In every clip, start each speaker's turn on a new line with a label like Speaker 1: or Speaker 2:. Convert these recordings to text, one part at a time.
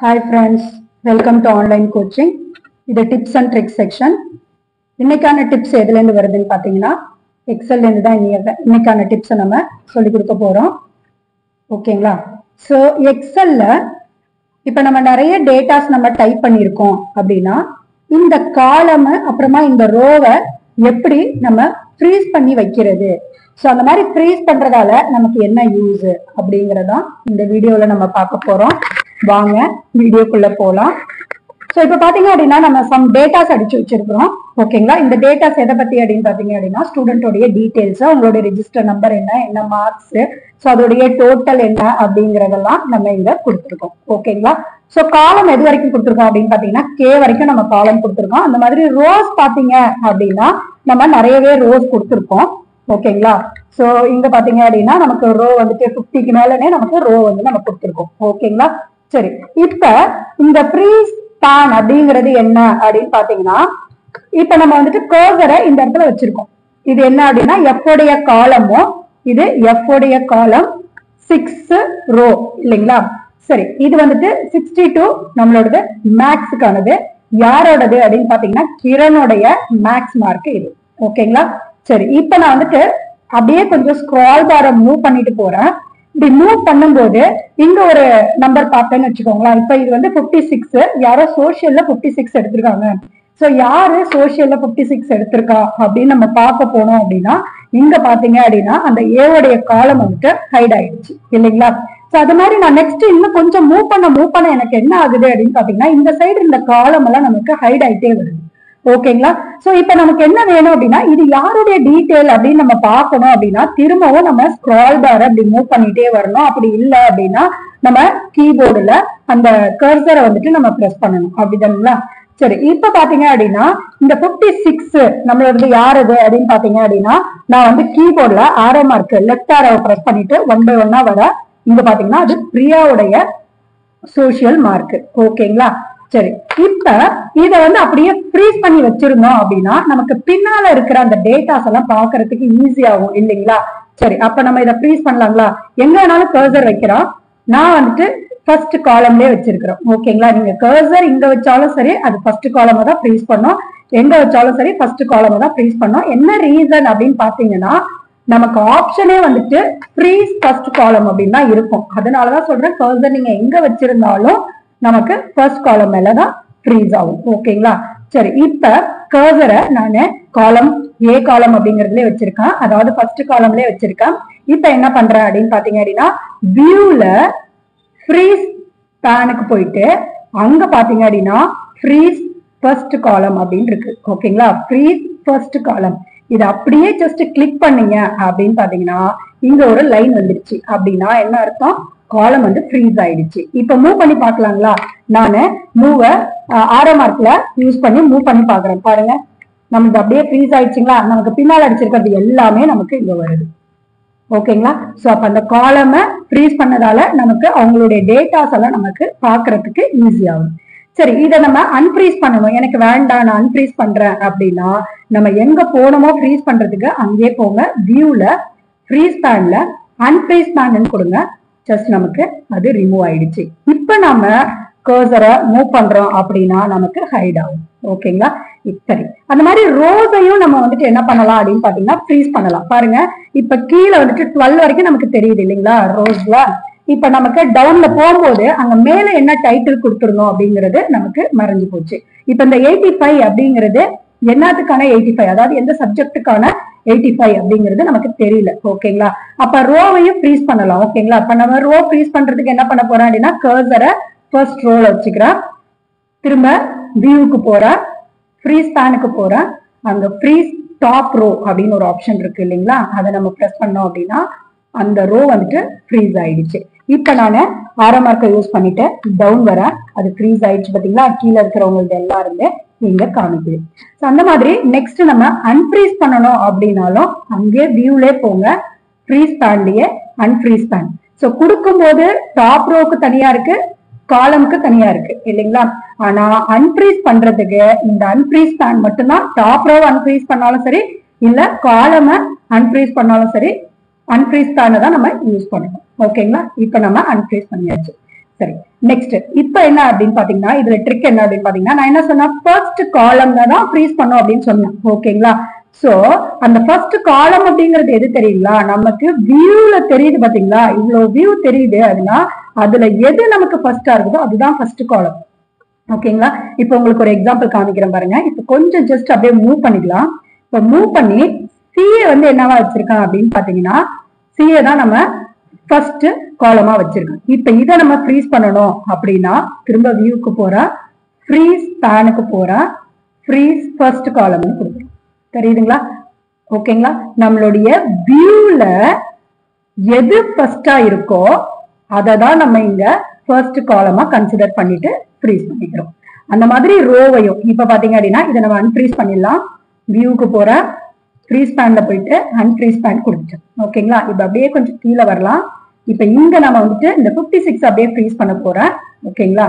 Speaker 1: Hi friends, welcome to online coaching. இது tips and tricks section. இன்னைக்கான tips எதுல இருந்து வருதுன்னு பாத்தீங்கன்னா எக்ஸல்ல இருந்து தான் இன்னைக்கான டிப்ஸ் நம்ம சொல்லி கொடுக்க போறோம். ஓகேங்களா? சோ எக்ஸல்ல இப்ப நம்ம நிறைய டேட்டாஸ் நம்ம டைப் பண்ணிருக்கோம் அப்படின்னா இந்த காலம் அப்புறமா இந்த ரோவை எப்படி நம்ம ஃப்ரீஸ் பண்ணி வைக்கிறது, சோ அந்த மாதிரி ஃப்ரீஸ் பண்றதால நமக்கு என்ன யூஸ் அப்படிங்கறதான் இந்த வீடியோல நம்ம பார்க்க போறோம். வாங்க வீடியோக்குள்ள போலாம். சோ இப்ப பாத்தீங்க அப்படின்னா நம்ம சம் டேட்டாஸ் அடிச்சு வச்சிருக்கிறோம். ஓகேங்களா? இந்த டேட்டாஸ் எதை பத்தி அப்படின்னு பாத்தீங்க அப்படின்னா ஸ்டூடெண்டோடைய டீடைல்ஸ், அவங்களுடைய ரெஜிஸ்டர் நம்பர் என்ன மார்க்ஸ், சோ அதோடைய டோட்டல் என்ன அப்படிங்கறதெல்லாம் நம்ம இங்க கொடுத்துருக்கோம். ஓகேங்களா? சோ காலம் எது வரைக்கும் கொடுத்துருக்கோம் அப்படின்னு பாத்தீங்கன்னா கே வரைக்கும் நம்ம காலம் கொடுத்துருக்கோம். அந்த மாதிரி ரோஸ் பாத்தீங்க அப்படின்னா நம்ம நிறையவே ரோஸ் கொடுத்துருக்கோம். ஓகேங்களா? சோ இங்க பாத்தீங்க அப்படின்னா நமக்கு ரோ வந்துட்டு 50க்கு மேலனே நமக்கு ரோ வந்து நம்ம கொடுத்துருக்கோம். ஓகேங்களா? சரி, இப்ப இந்த ஃப்ரீஸ் ஸ்பான் அப்படிங்கிறது என்ன அப்படின்னு பாத்தீங்கன்னா இப்ப நம்ம வந்துட்டு கர்சரை இந்த இடத்துல வச்சிருக்கோம். இது என்ன அப்படின்னா எஃப் உடைய காலமும் இது எஃப் உடைய காலம் 6 ரோ இல்லைங்களா? சரி, இது வந்துட்டு 62 நம்மளோடது மேக்ஸுக்கானது. யாரோடது அப்படின்னு பாத்தீங்கன்னா கிரணுடைய மேக்ஸ் மார்க் இது. ஓகேங்களா? சரி, இப்ப நான் வந்துட்டு அப்படியே கொஞ்சம் ஸ்க்ரால் பாரை மூவ் பண்ணிட்டு போறேன். இப்படி மூவ் பண்ணும்போது இங்க ஒரு நம்பர் பார்த்தேன்னு வச்சுக்கோங்களேன். இப்ப இது வந்து 56, யாரோ சோசியல்ல 56 எடுத்திருக்காங்க. சோ யாரு சோசியல்ல 56 எடுத்திருக்கா அப்படின்னு நம்ம பார்க்க போனோம் அப்படின்னா இங்க பாத்தீங்க அப்படின்னா அந்த ஏவுடைய காலம் வந்துட்டு ஹைட் ஆயிடுச்சு இல்லைங்களா? சோ அது மாதிரி நான் நெக்ஸ்ட் இன்னும் கொஞ்சம் மூவ் பண்ண எனக்கு என்ன ஆகுது அப்படின்னு பாத்தீங்கன்னா இந்த சைடு இந்த காலம் எல்லாம் நமக்கு ஹைட் ஆயிட்டே வருது. ஓகேங்களா? சோ இப்ப நமக்கு என்ன வேணும் அப்படின்னா இது யாருடைய டீடைல் அப்படின்னு நம்ம பார்க்கணும் அப்படின்னா திரும்பவும் நம்ம ஸ்க்ரால் பார் அப்படி மூவ் பண்ணிட்டே வரணும். அப்படி இல்லை அப்படின்னா நம்ம கீபோர்டுல அந்த கர்சரை வந்துட்டு நம்ம பிரஸ் பண்ணணும். அப்படிதானுங்களா? சரி, இப்ப பாத்தீங்க அப்படின்னா இந்த 56 நம்மளோட யாருது அப்படின்னு பாத்தீங்க அப்படின்னா நான் வந்து கீபோர்ட்ல ஆரோ மார்க் லெஃப்ட் ஆரோவை பிரஸ் பண்ணிட்டு 1 by 1 வர இங்க பாத்தீங்கன்னா அது பிரியாவுடைய சோசியல் மார்க். ஓகேங்களா? சரி, இப்ப இத வந்து அப்படியே ஃப்ரீஸ் பண்ணி வச்சிருந்தோம் அப்படின்னா நமக்கு பின்னால இருக்கிற அந்த டேட்டாஸ் எல்லாம் பாக்குறதுக்கு ஈஸியாகும் இல்லைங்களா? சரி, அப்ப நம்ம இதை ஃப்ரீஸ் பண்ணலாங்களா? எங்க வேணாலும் கர்சர் வைக்கிறோம். நான் வந்துட்டு ஃபர்ஸ்ட் காலம்லயே வச்சிருக்கிறோம். ஓகேங்களா? நீங்க கர்சர் இங்க வச்சாலும் சரி அது ஃபர்ஸ்ட் காலமா தான் ஃப்ரீஸ் பண்ணோம், எங்க வச்சாலும் சரி ஃபர்ஸ்ட் காலமா தான் ஃப்ரீஸ் பண்ணோம். என்ன ரீசன் அப்படின்னு பாத்தீங்கன்னா நமக்கு ஆப்ஷனே வந்துட்டு ஃப்ரீஸ் ஃபர்ஸ்ட் காலம் அப்படின்னு தான் இருக்கும். அதனாலதான் சொல்றேன் கர்சர் நீங்க எங்க வச்சிருந்தாலும் நமக்கு ஃபர்ஸ்ட் காலம் மேலதான் ஃப்ரீஸ் ஆகும். ஓகேங்களா? சரி, இப்ப கர்சரை நானு காலம் ஏ காலம் அப்படிங்கறதுலயே வச்சிருக்கேன், அதாவது ஃபர்ஸ்ட் காலம்லயே வச்சிருக்கேன். இப்ப என்ன பண்றேன் அப்படின்னு பாத்தீங்க அப்படின்னா வியூல ஃப்ரீஸ் பேனுக்கு போயிட்டு அங்க பாத்தீங்க அப்படின்னா ஃப்ரீஸ் ஃபர்ஸ்ட் காலம் அப்படின்னு இருக்கு. ஓகேங்களா? ஃப்ரீஸ் ஃபர்ஸ்ட் காலம் இது அப்படியே ஜஸ்ட் கிளிக் பண்ணீங்க அப்படின்னு பாத்தீங்கன்னா இங்க ஒரு லைன் வந்துருச்சு. அப்படின்னா என்ன அர்த்தம்? காலம் வந்து ஃப்ரீஸ் ஆயிடுச்சு. இப்ப மூவ் பண்ணி பாக்கலாங்களா? நானு மூவ ஆரோ மார்க்ல யூஸ் பண்ணி மூவ் பண்ணி பாக்குறேன். பாருங்க, நமக்கு அப்படியே ஃப்ரீஸ் ஆயிடுச்சுங்களா? நமக்கு பின்னால் அடிச்சிருக்கிறது எல்லாமே நமக்கு இங்க வருது. ஓகேங்களா? சோ அப்ப அந்த காலம ஃப்ரீஸ் பண்ணதால நமக்கு அவங்களுடைய டேட்டாஸ் எல்லாம் நமக்கு பாக்குறதுக்கு ஈஸி ஆகும். சரி, இதை நம்ம அன்ஃப்ரீஸ் பண்ணணும். எனக்கு வேண்டாம் நான் அன்ஃப்ரீஸ் பண்றேன் அப்படின்னா நம்ம எங்க போனோமோ ஃப்ரீஸ் பண்றதுக்கு அங்கே போங்க. வியூல ஃப்ரீஸ் பேன்ல அன்ஃப்ரீஸ் பேன் கொடுங்க. ஜஸ்ட் நமக்கு அது ரிமூவ் ஆயிடுச்சு. இப்ப நம்ம கர்சரை மூவ் பண்றோம் அப்படின்னா நமக்கு ஹைட் ஆகும். ஓகேங்களா? சரி, அந்த மாதிரி ரோஸையும் நம்ம வந்துட்டு என்ன பண்ணலாம் அப்படின்னு பாத்தீங்கன்னா ஃப்ரீஸ் பண்ணலாம். பாருங்க, இப்ப கீழே வந்துட்டு 12 வரைக்கும் நமக்கு தெரியுது இல்லைங்களா ரோஸ்ல. இப்ப நமக்கு டவுன்ல போகும்போது அங்க மேல என்ன டைட்டில் கொடுத்துருந்தோம் அப்படிங்கிறது நமக்கு மறைஞ்சு போச்சு. இப்ப இந்த 85 அப்படிங்கிறது என்னத்துக்கான 85, அதாவது எந்த சப்ஜெக்டுக்கான 85 அப்படிங்கிறது நமக்கு தெரியல. ஓகேங்களா? அப்ப ரோவையும் ஃப்ரீஸ் பண்ணலாம். ஓகேங்களா? அப்ப நம்ம ரோ ஃப்ரீஸ் பண்றதுக்கு என்ன பண்ண போறோம் அப்படின்னா கர்சரை ஃபர்ஸ்ட் ரோல வச்சுக்கிறேன், திரும்ப வியூக்கு போறேன், ஃப்ரீஸ் பேனுக்கு போறேன். அங்க ஃப்ரீஸ் டாப் ரோ அப்படின்னு ஒரு ஆப்ஷன் இருக்கு இல்லைங்களா? அதை நம்ம பிரஸ் பண்ணோம் அப்படின்னா அந்த ரோ வந்துட்டு ஃப்ரீஸ் ஆயிடுச்சு. இப்ப நானு ஆரோ மார்க்கை யூஸ் பண்ணிட்டு டவுன் வரேன், அது ஃப்ரீஸ் ஆயிடுச்சு. பாத்தீங்களா? கீழே இருக்கிறவங்களுக்கு எல்லாருமே இங்க காமிக்குது. அந்த மாதிரி நெக்ஸ்ட் நம்ம அன்ஃப்ரீஸ் பண்ணணும் அப்படின்னாலும் அங்கே வியூலே போங்க, ஃப்ரீஸ் பேன்லயே அன்ஃப்ரீஸ் பேன். சோ கொடுக்கும்போது டாப் ரோக்கு தனியா இருக்கு, காலமுக்கு தனியா இருக்கு இல்லைங்களா? ஆனா அன்ஃப்ரீஸ் பண்றதுக்கு இந்த அன்ஃப்ரீஸ் பேன் மட்டும்தான். டாப் ரோ அன்ஃப்ரீஸ் பண்ணாலும் சரி இல்ல காலம அன்ஃப்ரீஸ் பண்ணாலும் சரி அன்ஃப்ரீஸ் பேனை தான் நம்ம யூஸ் பண்ணணும். ஓகேங்களா? இப்ப நம்ம அன்ஃப்ரீஸ் பண்ணியாச்சு. சரி, நெக்ஸ்ட் இப்ப என்ன அப்படின்னு பாத்தீங்கன்னா இதுல ட்ரிக் என்ன அப்படின்னு பாத்தீங்கன்னா நான் என்ன சொன்னா ஃபர்ஸ்ட் காலம்ல தான் ஃப்ரீஸ் பண்ணும் அப்படின்னு சொன்னேன். ஓகேங்களா? சோ அந்த ஃபர்ஸ்ட் காலம் அப்படிங்கிறது எது தெரியுங்களா? நமக்கு வியூல தெரியுது பாத்தீங்களா? இவ்வளவு வியூ தெரியுது. அதுல எது நமக்கு ஃபர்ஸ்டா இருக்குதோ அதுதான் ஃபர்ஸ்ட் காலம். ஓகேங்களா? இப்ப உங்களுக்கு ஒரு எக்ஸாம்பிள் காமிக்கிறேன் பாருங்க. இப்ப கொஞ்சம் ஜஸ்ட் அப்படியே மூவ் பண்ணிக்கலாம். இப்ப மூவ் பண்ணி சிஏ வந்து என்னவா வச்சிருக்கான் அப்படின்னு பாத்தீங்கன்னா சிஏ தான் நம்ம ஃபர்ஸ்ட் காலமா வச்சிருக்கோம். இப்ப இதை நம்ம ஃப்ரீஸ் பண்ணணும் அப்படின்னா திரும்ப வியூக்கு போறா, ஃப்ரீஸ் பேனுக்கு போறா, ஃப்ரீஸ் ஃபர்ஸ்ட் காலம்னு கொடுக்குறோம். தெரியுதுங்களா? ஓகேங்களா? நம்மளுடைய வியூல எது ஃபர்ஸ்டா இருக்கோ அதை தான் நம்ம இங்க ஃபர்ஸ்ட் காலமா கன்சிடர் பண்ணிட்டு ஃப்ரீஸ் பண்ணிக்கிறோம். அந்த மாதிரி ரோவையும் இப்ப பாத்தீங்க அப்படின்னா இதை நம்ம அன்ஃப்ரீஸ் பண்ணிடலாம். வியூக்கு போற, ஃப்ரீஸ் பேன்ல போயிட்டு அன்ஃப்ரீஸ் பேன் கொடுத்துட்டோம். ஓகேங்களா? இப்ப அப்படியே கொஞ்சம் கீழே வரலாம். இப்ப இங்க நம்ம வந்துட்டு இந்த 56 அப்படியே ஃப்ரீஸ் பண்ண போறேன். ஓகேங்களா?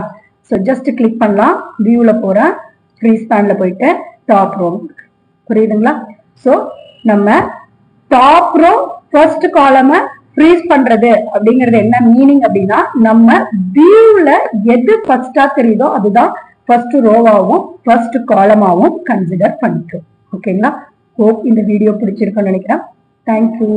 Speaker 1: சோ ஜஸ்ட் கிளிக் பண்ணலாம். வியூல போறேன், ஃப்ரீஸ் பேன்ல போயிட்டு டாப் ரோ. புரியுதுங்களா? சோ நம்ம டாப் ரோ ஃபர்ஸ்ட் காலம ஃப்ரீஸ் பண்றது அப்படிங்கிறது என்ன மீனிங் அப்படின்னா நம்ம வியூல எது ஃபர்ஸ்டா தெரியுதோ அதுதான் ஃபர்ஸ்ட் ரோவாவும் ஃபர்ஸ்ட் காலமாவும் கன்சிடர் பண்ணிட்டோம். ஓகேங்களா? ஹோப் இந்த வீடியோ பிடிச்சிருக்குன்னு நினைக்கிறேன். தேங்க்யூ.